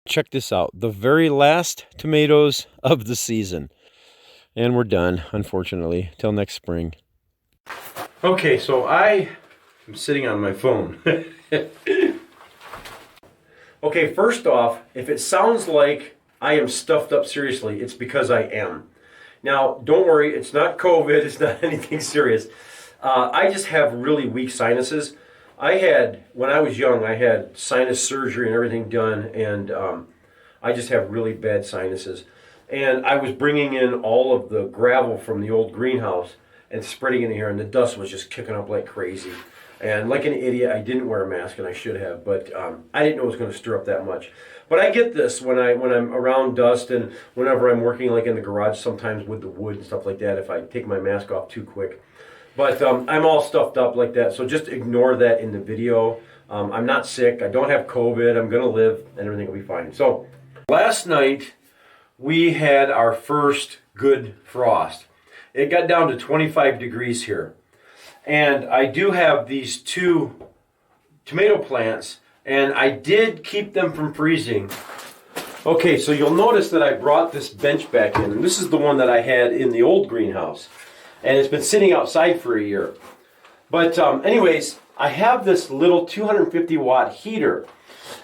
check this out. The very last tomatoes of the season. And we're done, unfortunately, till next spring. Okay, so I am sitting on my phone. Okay, first off, if it sounds like I am stuffed up seriously, it's because I am. Now, don't worry, it's not COVID, it's not anything serious. I just have really weak sinuses. When I was young, I had sinus surgery and everything done, and I just have really bad sinuses. And I was bringing in all of the gravel from the old greenhouse and spreading it in here, and the dust was just kicking up like crazy. And like an idiot, I didn't wear a mask, and I should have, but I didn't know it was going to stir up that much. But I get this when I'm around dust, and whenever I'm working like in the garage, sometimes with the wood and stuff like that, if I take my mask off too quick. But I'm all stuffed up like that, so just ignore that in the video. I'm not sick, I don't have COVID, I'm going to live, and everything will be fine. So last night, we had our first good frost. It got down to 25 degrees here. And I do have these 2 tomato plants, and I did keep them from freezing. Okay, so you'll notice that I brought this bench back in, and this is the one that I had in the old greenhouse. And it's been sitting outside for a year. But anyways, I have this little 250 watt heater.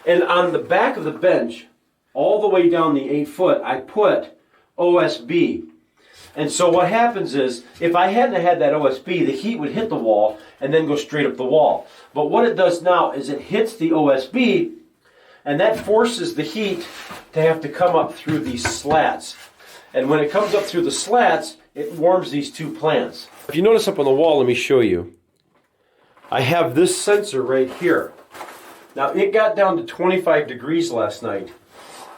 And on the back of the bench, all the way down the 8 foot, I put OSB. And so what happens is, if I hadn't had that OSB, the heat would hit the wall and then go straight up the wall. But what it does now is it hits the OSB, and that forces the heat to have to come up through these slats. And when it comes up through the slats, it warms these 2 plants. If you notice up on the wall, let me show you. I have this sensor right here. Now, it got down to 25 degrees last night.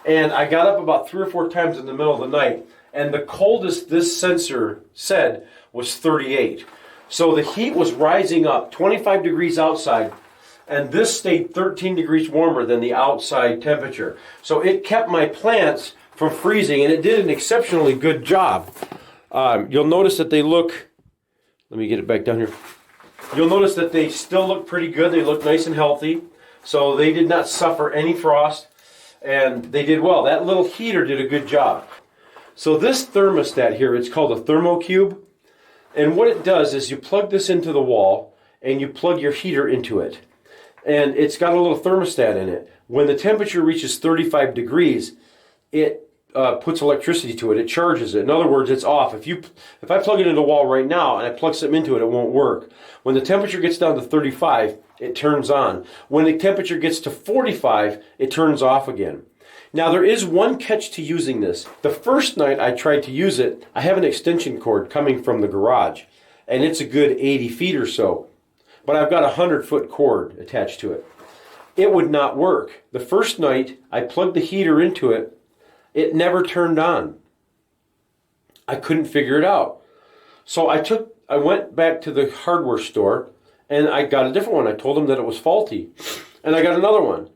And I got up about 3 or 4 times in the middle of the night, and the coldest this sensor said was 38. So the heat was rising up 25 degrees outside, and this stayed 13 degrees warmer than the outside temperature. So it kept my plants from freezing, and it did an exceptionally good job. You'll notice that they look, let me get it back down here. You'll notice that they still look pretty good. They look nice and healthy. So they did not suffer any frost, and they did well. That little heater did a good job. So this thermostat here, it's called a ThermoCube. And what it does is you plug this into the wall, and you plug your heater into it. And it's got a little thermostat in it. When the temperature reaches 35 degrees, it puts electricity to it. It charges it. In other words, it's off. If I plug it into the wall right now and I plug something into it, it won't work. When the temperature gets down to 35, it turns on. When the temperature gets to 45, it turns off again. Now, there is one catch to using this. The first night I tried to use it, I have an extension cord coming from the garage, and it's a good 80 feet or so. But I've got a 100-foot cord attached to it. It would not work. The first night I plugged the heater into it, it never turned on. I couldn't figure it out. So I went back to the hardware store, and I got a different one. I told them that it was faulty. And I got another one.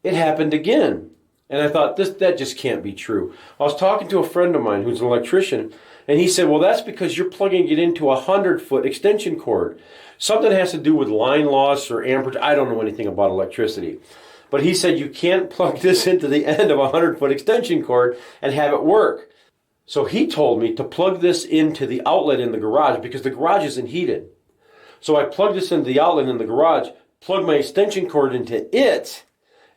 It happened again. And I thought, that just can't be true. I was talking to a friend of mine who's an electrician, and he said, well, that's because you're plugging it into a 100-foot extension cord. Something has to do with line loss or amperage. I don't know anything about electricity. But he said you can't plug this into the end of a 100-foot extension cord and have it work. So he told me to plug this into the outlet in the garage because the garage isn't heated. So I plugged this into the outlet in the garage, plugged my extension cord into it,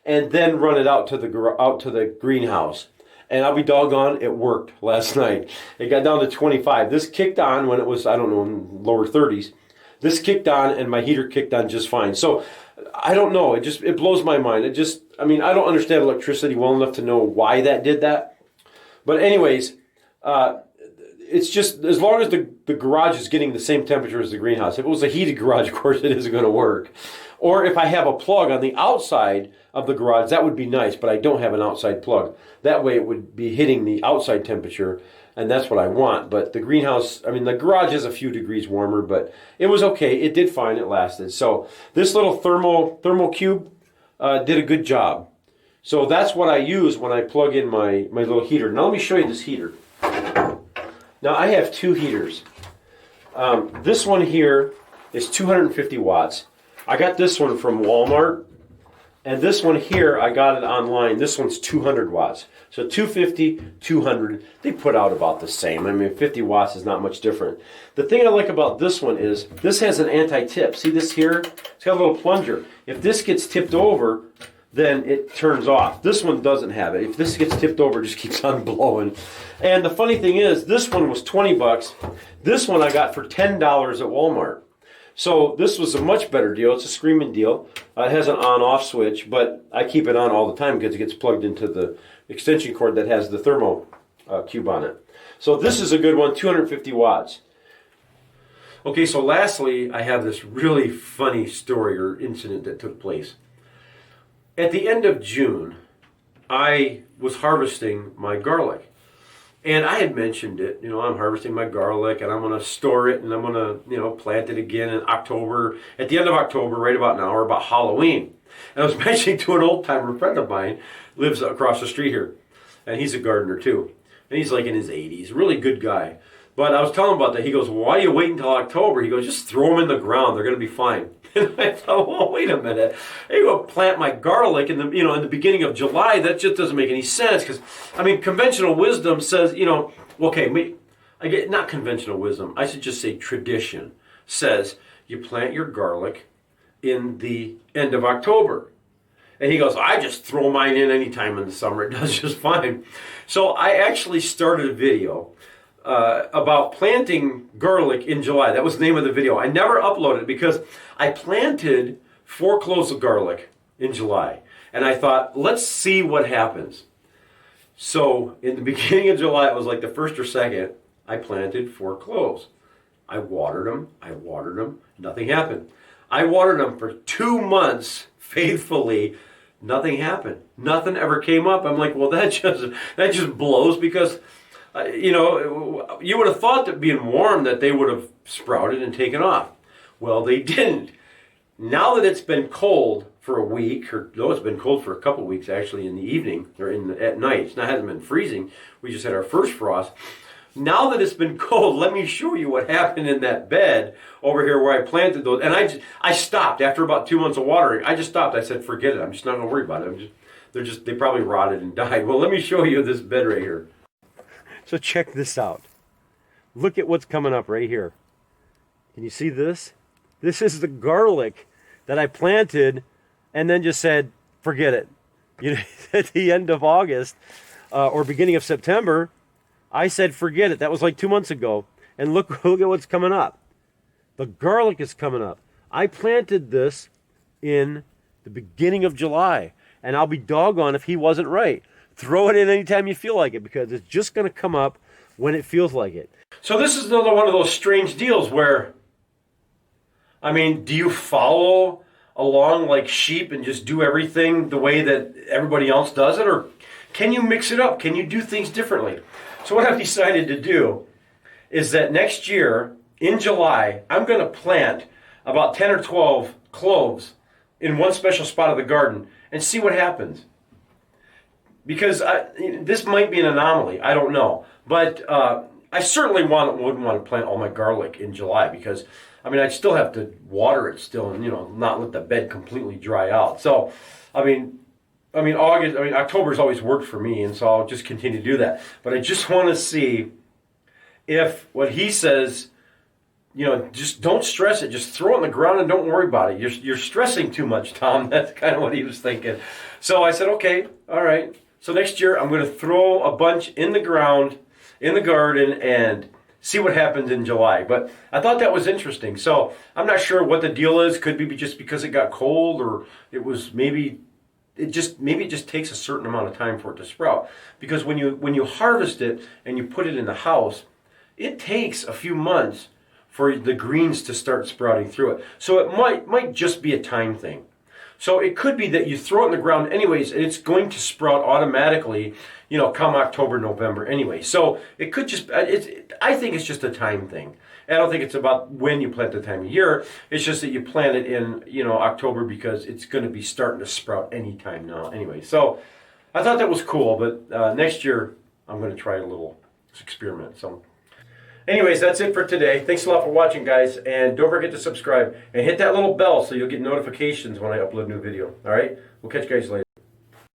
and then run it out to the greenhouse. And I'll be doggone, it worked last night. It got down to 25. This kicked on when it was, I don't know, in lower 30s. This kicked on, and my heater kicked on just fine. So I don't know. It blows my mind. I don't understand electricity well enough to know why that did that. But anyways, it's just as long as the garage is getting the same temperature as the greenhouse. If it was a heated garage, of course, it isn't going to work. Or if I have a plug on the outside of the garage, that would be nice, but I don't have an outside plug. That way it would be hitting the outside temperature, and that's what I want. But the greenhouse, the garage is a few degrees warmer, but it was okay. It did fine. It lasted. So this little ThermoCube did a good job. So that's what I use when I plug in my little heater. Now let me show you this heater. Now I have 2 heaters. This one here is 250 watts. I got this one from Walmart. And this one here, I got it online. This one's 200 watts. So 250, 200, they put out about the same. I mean, 50 watts is not much different. The thing I like about this one is this has an anti-tip. See this here? It's got a little plunger. If this gets tipped over, then it turns off. This one doesn't have it. If this gets tipped over, it just keeps on blowing. And the funny thing is, this one was 20 bucks. This one I got for $10 at Walmart. So this was a much better deal. It's a screaming deal. It has an on-off switch, but I keep it on all the time because it gets plugged into the extension cord that has the ThermoCube on it. So this is a good one, 250 watts. Okay, so lastly, I have this really funny story or incident that took place. At the end of June, I was harvesting my garlic. And I had mentioned it, I'm harvesting my garlic and I'm going to store it and I'm going to, plant it again in October, at the end of October, right about now, or about Halloween. And I was mentioning to an old-timer friend of mine, lives across the street here, and he's a gardener too. And he's like in his 80s, really good guy. But I was telling him about that. He goes, why are you waiting until October? He goes, just throw them in the ground. They're going to be fine. And I thought, well, wait a minute. I go plant my garlic in the beginning of July. That just doesn't make any sense because, conventional wisdom says, not conventional wisdom. I should just say tradition says you plant your garlic in the end of October. And he goes, I just throw mine in any time in the summer. It does just fine. So I actually started a video about planting garlic in July. That was the name of the video. I never uploaded it because I planted 4 cloves of garlic in July. And I thought, let's see what happens. So in the beginning of July, it was like the 1st or 2nd, I planted 4 cloves. I watered them, nothing happened. I watered them for 2 months faithfully. Nothing happened. Nothing ever came up. I'm like, well, that just blows because you would have thought that being warm that they would have sprouted and taken off. Well, they didn't. Now that it's been cold for a week, it's been cold for a couple weeks actually in the evening or at night. It hasn't been freezing. We just had our first frost. Now that it's been cold, let me show you what happened in that bed over here where I planted those. And I stopped after about 2 months of watering. I just stopped. I said, forget it. I'm just not going to worry about it. They probably rotted and died. Well, let me show you this bed right here. So check this out. Look at what's coming up right here. Can you see this? This is the garlic that I planted and then just said, forget it. At the end of August or beginning of September, I said, forget it. That was like 2 months ago. And look at what's coming up. The garlic is coming up. I planted this in the beginning of July. And I'll be doggone if he wasn't right. Throw it in anytime you feel like it because it's just going to come up when it feels like it. So this is another one of those strange deals where, do you follow along like sheep and just do everything the way that everybody else does it? Or can you mix it up? Can you do things differently? So what I've decided to do is that next year in July, I'm going to plant about 10 or 12 cloves in one special spot of the garden and see what happens. Because this might be an anomaly, I don't know. But I certainly wouldn't want to plant all my garlic in July because, I'd still have to water it still and, not let the bed completely dry out. So, October's always worked for me, and so I'll just continue to do that. But I just want to see if what he says, just don't stress it. Just throw it on the ground and don't worry about it. You're stressing too much, Tom. That's kind of what he was thinking. So I said, okay, all right. So next year I'm going to throw a bunch in the ground, in the garden, and see what happens in July. But I thought that was interesting. So I'm not sure what the deal is. Could be just because it got cold, or maybe it just takes a certain amount of time for it to sprout. Because when you harvest it and you put it in the house, it takes a few months for the greens to start sprouting through it. So it might just be a time thing. So it could be that you throw it in the ground anyways, and it's going to sprout automatically, come October, November anyway. So it could just, I think it's just a time thing. I don't think it's about when you plant the time of year. It's just that you plant it in, October because it's going to be starting to sprout any time now anyway. So I thought that was cool, but next year I'm going to try a little experiment. So Anyways, that's it for today. Thanks a lot for watching, guys. And don't forget to subscribe. And hit that little bell so you'll get notifications when I upload a new video. All right? We'll catch you guys later.